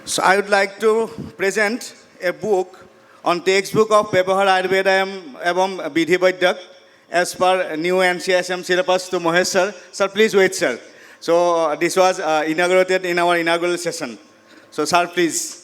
So I would like to present a book on textbook of Vyavahar Ayurvedam evam Vidhi Vaidyak as per new NCSM syllabus to Mohesh sir. Sir, please wait, sir. So this was inaugurated in our inaugural session. So sir, please.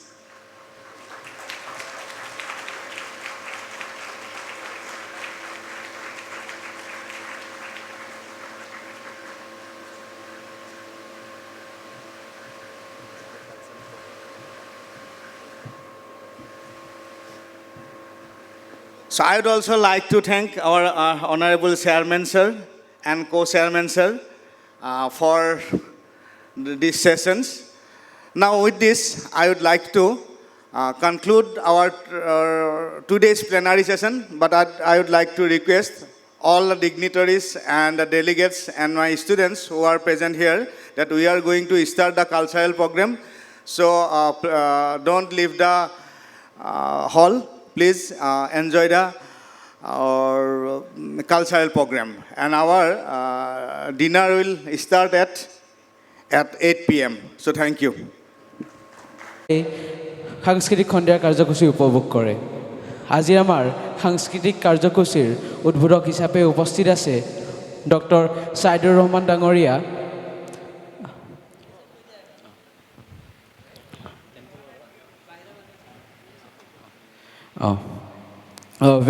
So I would also like to thank our Honorable Chairman Sir and Co-Chairman Sir for these sessions. Now with this, I would like to conclude our today's plenary session, but I would like to request all the dignitaries and the delegates and my students who are present here that we are going to start the cultural program. So don't leave the hall. Please enjoy the cultural program. And our dinner will start at 8 p.m. So thank you. সাংস্কৃতিক খণ্ডৰ কাৰ্যসূচী উপভোগ কৰে আজি আমাৰ সাংস্কৃতিক কাৰ্যসূচীৰ উদ্বোধক হিচাপে উপস্থিত আছে ডক্টৰ সাইদুৰ ৰহমান ডাঙৰীয়া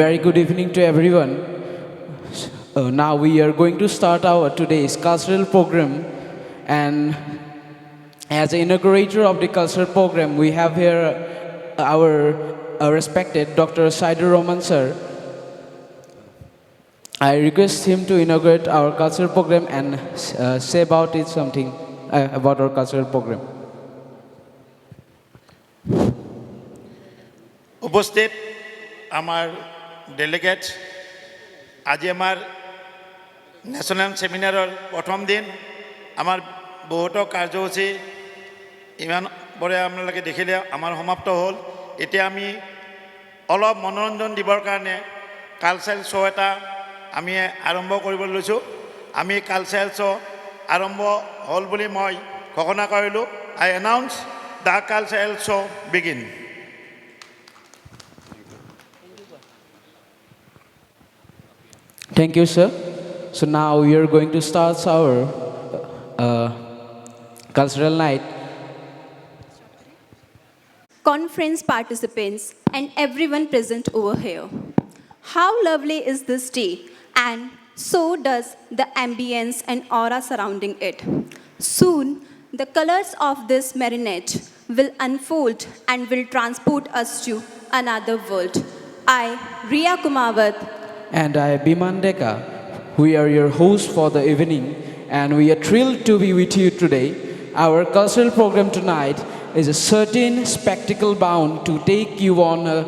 Very good evening to everyone. Now we are going to start our today's cultural program, and as an inaugurator of the cultural program, we have here our respected Dr. Saidur Rahman sir. I request him to inaugurate our cultural program and say about it something about our cultural program. উপস্থিত আমার delegate আজি আমার national সেমিনারের প্রথম দিন আমার বহুতো কার্যসূচী ইমান পরে আপনাদের দেখিলে আমার সমাপ্ত হল এতিয়া আমি অলপ মনোরঞ্জন দিবৰ কাৰণে কালচাৰেল শ্ব' এটা আমি আৰম্ভ কৰিবলৈ লৈছোঁ আমি কালচাৰেল শ্ব' আৰম্ভ হ'ল বুলি মই ঘোষণা কৰিলোঁ I announce the cultural show' begin Thank you, sir. So now we are going to start our cultural night. Conference participants and everyone present over here. How lovely is this day, and so does the ambience and aura surrounding it. Soon, the colors of this marinette will unfold and will transport us to another world. I, Riya Kumawat, And I, Biman Deka, we are your hosts for the evening, and we are thrilled to be with you today. Our cultural program tonight is a certain spectacle bound to take you on a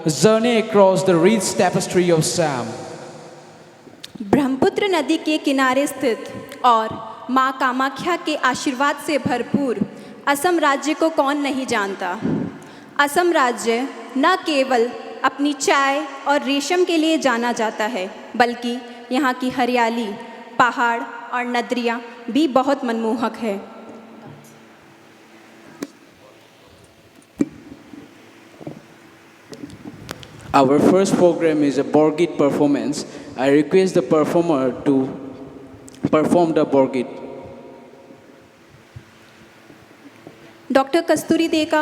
journey across the rich tapestry of Assam. Brahmaputra नदी के किनारे स्थित और माँ कामाख्या के आशीर्वाद से भरपूर असम राज्य को कौन नहीं जानता। असम राज्य न केवल अपनी चाय और रेशम के लिए जाना जाता है, बल्कि यहाँ की हरियाली, पहाड़ और नदियाँ भी बहुत मनमोहक है। Our first program is a Borgit performance. I request the performer to perform the Borgit. Doctor Kasturi Deka